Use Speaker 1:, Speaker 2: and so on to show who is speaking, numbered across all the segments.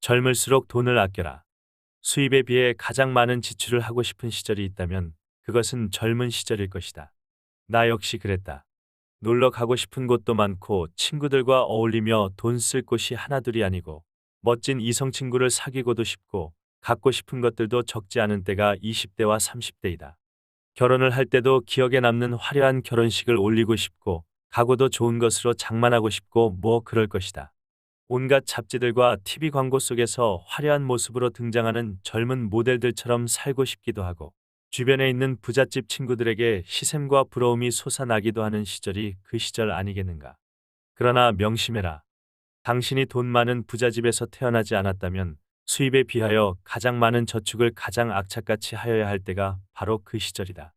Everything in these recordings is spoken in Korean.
Speaker 1: 젊을수록 돈을 아껴라. 수입에 비해 가장 많은 지출을 하고 싶은 시절이 있다면 그것은 젊은 시절일 것이다. 나 역시 그랬다. 놀러 가고 싶은 곳도 많고 친구들과 어울리며 돈 쓸 곳이 하나둘이 아니고 멋진 이성 친구를 사귀고도 싶고 갖고 싶은 것들도 적지 않은 때가 20대와 30대이다. 결혼을 할 때도 기억에 남는 화려한 결혼식을 올리고 싶고 가구도 좋은 것으로 장만하고 싶고 뭐 그럴 것이다. 온갖 잡지들과 TV 광고 속에서 화려한 모습으로 등장하는 젊은 모델들처럼 살고 싶기도 하고 주변에 있는 부잣집 친구들에게 시샘과 부러움이 솟아나기도 하는 시절이 그 시절 아니겠는가. 그러나 명심해라. 당신이 돈 많은 부잣집에서 태어나지 않았다면 수입에 비하여 가장 많은 저축을 가장 악착같이 하여야 할 때가 바로 그 시절이다.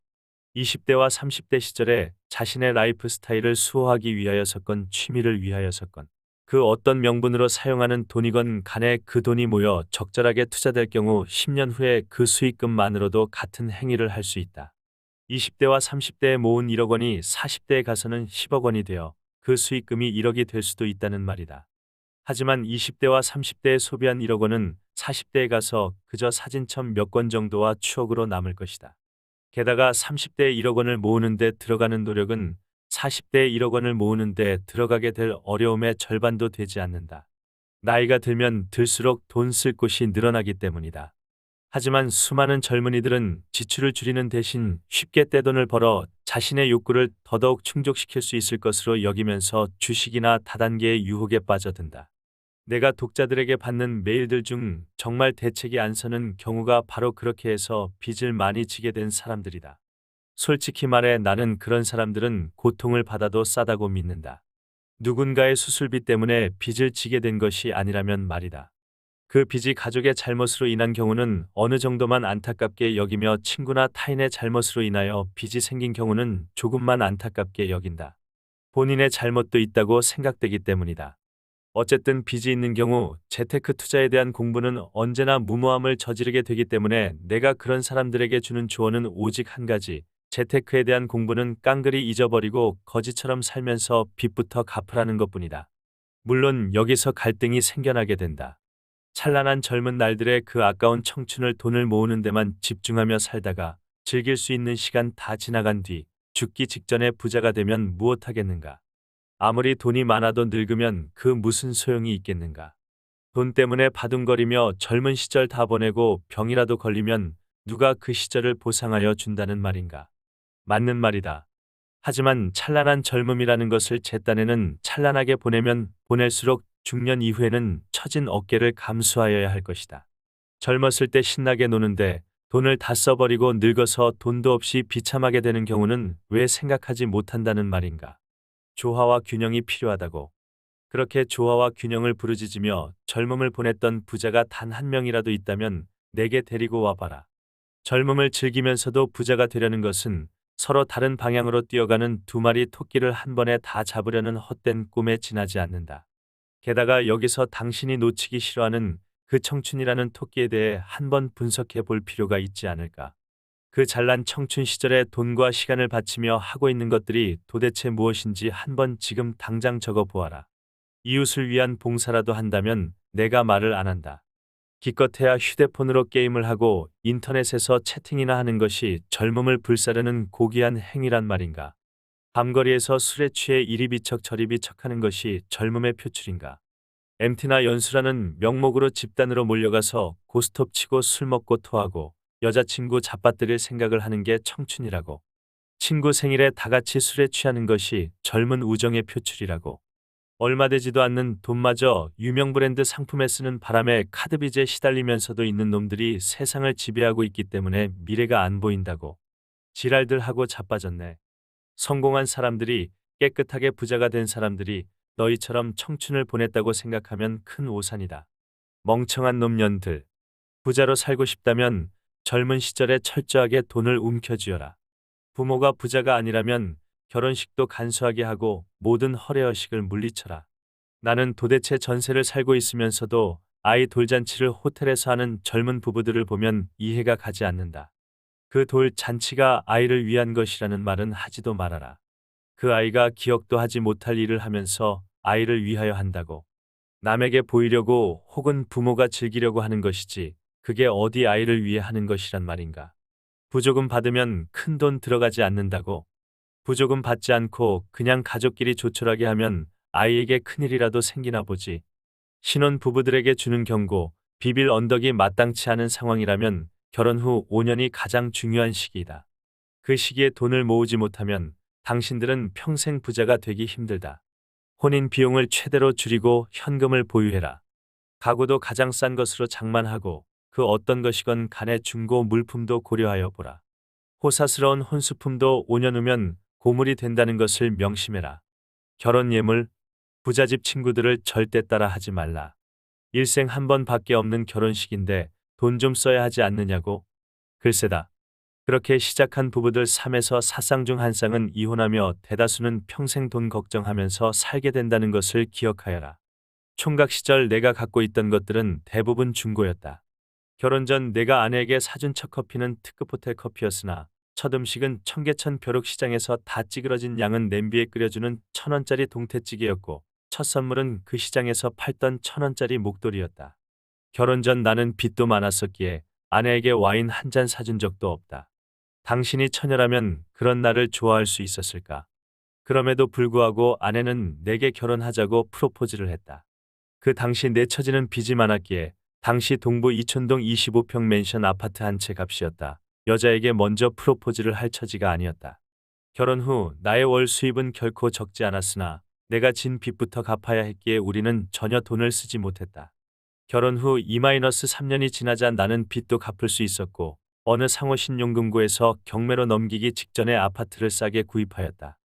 Speaker 1: 20대와 30대 시절에 자신의 라이프 스타일을 수호하기 위하여서건 취미를 위하여서건 그 어떤 명분으로 사용하는 돈이건 간에 그 돈이 모여 적절하게 투자될 경우 10년 후에 그 수익금만으로도 같은 행위를 할 수 있다. 20대와 30대에 모은 1억 원이 40대에 가서는 10억 원이 되어 그 수익금이 1억이 될 수도 있다는 말이다. 하지만 20대와 30대에 소비한 1억 원은 40대에 가서 그저 사진첩 몇 권 정도와 추억으로 남을 것이다. 게다가 30대에 1억 원을 모으는데 들어가는 노력은 40대에 1억 원을 모으는데 들어가게 될 어려움의 절반도 되지 않는다. 나이가 들면 들수록 돈 쓸 곳이 늘어나기 때문이다. 하지만 수많은 젊은이들은 지출을 줄이는 대신 쉽게 떼돈을 벌어 자신의 욕구를 더더욱 충족시킬 수 있을 것으로 여기면서 주식이나 다단계의 유혹에 빠져든다. 내가 독자들에게 받는 메일들 중 정말 대책이 안 서는 경우가 바로 그렇게 해서 빚을 많이 지게 된 사람들이다. 솔직히 말해 나는 그런 사람들은 고통을 받아도 싸다고 믿는다. 누군가의 수술비 때문에 빚을 지게 된 것이 아니라면 말이다. 그 빚이 가족의 잘못으로 인한 경우는 어느 정도만 안타깝게 여기며 친구나 타인의 잘못으로 인하여 빚이 생긴 경우는 조금만 안타깝게 여긴다. 본인의 잘못도 있다고 생각되기 때문이다. 어쨌든 빚이 있는 경우 재테크 투자에 대한 공부는 언제나 무모함을 저지르게 되기 때문에 내가 그런 사람들에게 주는 조언은 오직 한 가지. 재테크에 대한 공부는 깡그리 잊어버리고 거지처럼 살면서 빚부터 갚으라는 것뿐이다. 물론 여기서 갈등이 생겨나게 된다. 찬란한 젊은 날들의 그 아까운 청춘을 돈을 모으는 데만 집중하며 살다가 즐길 수 있는 시간 다 지나간 뒤 죽기 직전에 부자가 되면 무엇하겠는가. 아무리 돈이 많아도 늙으면 그 무슨 소용이 있겠는가. 돈 때문에 바둥거리며 젊은 시절 다 보내고 병이라도 걸리면 누가 그 시절을 보상하여 준다는 말인가. 맞는 말이다. 하지만 찬란한 젊음이라는 것을 제 딴에는 찬란하게 보내면 보낼수록 중년 이후에는 처진 어깨를 감수하여야 할 것이다. 젊었을 때 신나게 노는데 돈을 다 써버리고 늙어서 돈도 없이 비참하게 되는 경우는 왜 생각하지 못한다는 말인가. 조화와 균형이 필요하다고. 그렇게 조화와 균형을 부르짖으며 젊음을 보냈던 부자가 단 한 명이라도 있다면 내게 데리고 와봐라. 젊음을 즐기면서도 부자가 되려는 것은 서로 다른 방향으로 뛰어가는 두 마리 토끼를 한 번에 다 잡으려는 헛된 꿈에 지나지 않는다. 게다가 여기서 당신이 놓치기 싫어하는 그 청춘이라는 토끼에 대해 한번 분석해 볼 필요가 있지 않을까. 그 잘난 청춘 시절에 돈과 시간을 바치며 하고 있는 것들이 도대체 무엇인지 한번 지금 당장 적어 보아라. 이웃을 위한 봉사라도 한다면 내가 말을 안 한다. 기껏해야 휴대폰으로 게임을 하고 인터넷에서 채팅이나 하는 것이 젊음을 불사르는 고귀한 행위란 말인가. 밤거리에서 술에 취해 이리 비척 저리 비척하는 것이 젊음의 표출인가. MT나 연수라는 명목으로 집단으로 몰려가서 고스톱 치고 술 먹고 토하고 여자친구 잡아뜨릴 생각을 하는 게 청춘이라고. 친구 생일에 다 같이 술에 취하는 것이 젊은 우정의 표출이라고. 얼마 되지도 않는 돈마저 유명 브랜드 상품에 쓰는 바람에 카드빚에 시달리면서도 있는 놈들이 세상을 지배하고 있기 때문에 미래가 안 보인다고. 지랄들 하고 자빠졌네. 성공한 사람들이, 깨끗하게 부자가 된 사람들이 너희처럼 청춘을 보냈다고 생각하면 큰 오산이다. 멍청한 놈년들. 부자로 살고 싶다면 젊은 시절에 철저하게 돈을 움켜쥐어라. 부모가 부자가 아니라면 결혼식도 간소하게 하고 모든 허례허식을 물리쳐라. 나는 도대체 전세를 살고 있으면서도 아이 돌잔치를 호텔에서 하는 젊은 부부들을 보면 이해가 가지 않는다. 그 돌잔치가 아이를 위한 것이라는 말은 하지도 말아라. 그 아이가 기억도 하지 못할 일을 하면서 아이를 위하여 한다고. 남에게 보이려고 혹은 부모가 즐기려고 하는 것이지 그게 어디 아이를 위해 하는 것이란 말인가. 부조금 받으면 큰 돈 들어가지 않는다고. 부조금 받지 않고 그냥 가족끼리 조촐하게 하면 아이에게 큰일이라도 생기나 보지. 신혼 부부들에게 주는 경고, 비빌 언덕이 마땅치 않은 상황이라면 결혼 후 5년이 가장 중요한 시기이다. 그 시기에 돈을 모으지 못하면 당신들은 평생 부자가 되기 힘들다. 혼인 비용을 최대로 줄이고 현금을 보유해라. 가구도 가장 싼 것으로 장만하고 그 어떤 것이건 간에 중고 물품도 고려하여 보라. 호사스러운 혼수품도 5년 후면 고물이 된다는 것을 명심해라. 결혼 예물, 부잣집 친구들을 절대 따라 하지 말라. 일생 한 번밖에 없는 결혼식인데 돈 좀 써야 하지 않느냐고? 글쎄다. 그렇게 시작한 부부들 3에서 4쌍 중 한 쌍은 이혼하며 대다수는 평생 돈 걱정하면서 살게 된다는 것을 기억하여라. 총각 시절 내가 갖고 있던 것들은 대부분 중고였다. 결혼 전 내가 아내에게 사준 첫 커피는 특급 호텔 커피였으나 첫 음식은 청계천 벼룩시장에서 다 찌그러진 양은 냄비에 끓여주는 1,000원짜리 동태찌개였고 첫 선물은 그 시장에서 팔던 1,000원짜리 목도리였다. 결혼 전 나는 빚도 많았었기에 아내에게 와인 한 잔 사준 적도 없다. 당신이 처녀라면 그런 나를 좋아할 수 있었을까? 그럼에도 불구하고 아내는 내게 결혼하자고 프로포즈를 했다. 그 당시 내 처지는 빚이 많았기에 당시 동부 이촌동 25평 맨션 아파트 한 채 값이었다. 여자에게 먼저 프로포즈를 할 처지가 아니었다. 결혼 후 나의 월 수입은 결코 적지 않았으나 내가 진 빚부터 갚아야 했기에 우리는 전혀 돈을 쓰지 못했다. 결혼 후 2-3년이 지나자 나는 빚도 갚을 수 있었고 어느 상호신용금고에서 경매로 넘기기 직전에 아파트를 싸게 구입하였다.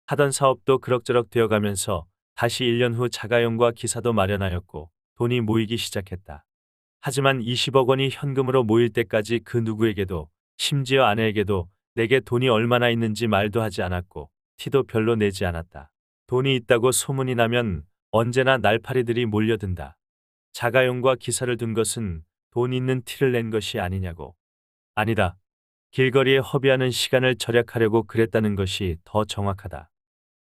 Speaker 1: 하던 사업도 그럭저럭 되어가면서 다시 1년 후 자가용과 기사도 마련하였고 돈이 모이기 시작했다. 하지만 20억 원이 현금으로 모일 때까지 그 누구에게도 심지어 아내에게도 내게 돈이 얼마나 있는지 말도 하지 않았고 티도 별로 내지 않았다. 돈이 있다고 소문이 나면 언제나 날파리들이 몰려든다. 자가용과 기사를 둔 것은 돈 있는 티를 낸 것이 아니냐고. 아니다. 길거리에 허비하는 시간을 절약하려고 그랬다는 것이 더 정확하다.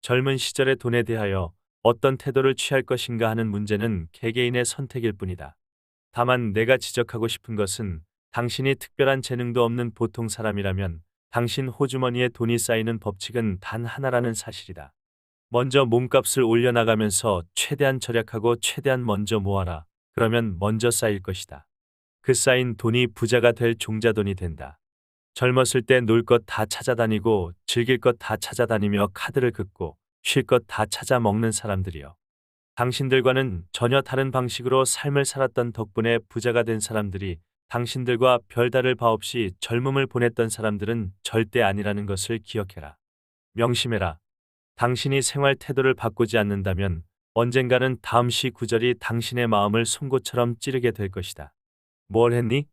Speaker 1: 젊은 시절의 돈에 대하여 어떤 태도를 취할 것인가 하는 문제는 개개인의 선택일 뿐이다. 다만 내가 지적하고 싶은 것은 당신이 특별한 재능도 없는 보통 사람이라면 당신 호주머니에 돈이 쌓이는 법칙은 단 하나라는 사실이다. 먼저 몸값을 올려나가면서 최대한 절약하고 최대한 먼저 모아라. 그러면 먼저 쌓일 것이다. 그 쌓인 돈이 부자가 될 종자돈이 된다. 젊었을 때 놀 것 다 찾아다니고 즐길 것 다 찾아다니며 카드를 긋고 쉴 것 다 찾아 먹는 사람들이여. 당신들과는 전혀 다른 방식으로 삶을 살았던 덕분에 부자가 된 사람들이 당신들과 별다를 바 없이 젊음을 보냈던 사람들은 절대 아니라는 것을 기억해라. 명심해라. 당신이 생활 태도를 바꾸지 않는다면 언젠가는 다음 시 구절이 당신의 마음을 송곳처럼 찌르게 될 것이다. 뭘 했니?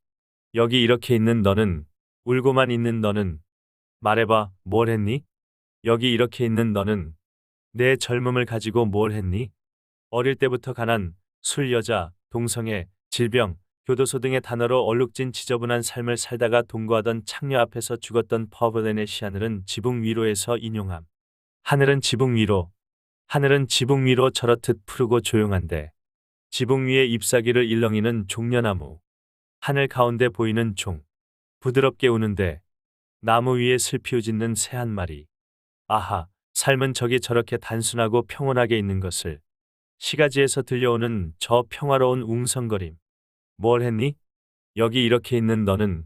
Speaker 1: 여기 이렇게 있는 너는, 울고만 있는 너는, 말해봐, 뭘 했니? 여기 이렇게 있는 너는, 내 젊음을 가지고 뭘 했니? 어릴 때부터 가난, 술, 여자, 동성애, 질병, 교도소 등의 단어로 얼룩진 지저분한 삶을 살다가 동거하던 창녀 앞에서 죽었던 퍼블렌의 시하늘은 지붕 위로에서 인용함. 하늘은 지붕 위로, 하늘은 지붕 위로 저렇듯 푸르고 조용한데 지붕 위에 잎사귀를 일렁이는 종려나무, 하늘 가운데 보이는 종, 부드럽게 우는데 나무 위에 슬피 우짖는 새 한 마리. 아하, 삶은 저기 저렇게 단순하고 평온하게 있는 것을. 시가지에서 들려오는 저 평화로운 웅성거림. 뭘 했니? 여기 이렇게 있는 너는,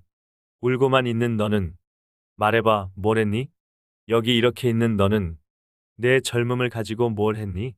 Speaker 1: 울고만 있는 너는, 말해봐, 뭘 했니? 여기 이렇게 있는 너는, 내 젊음을 가지고 뭘 했니?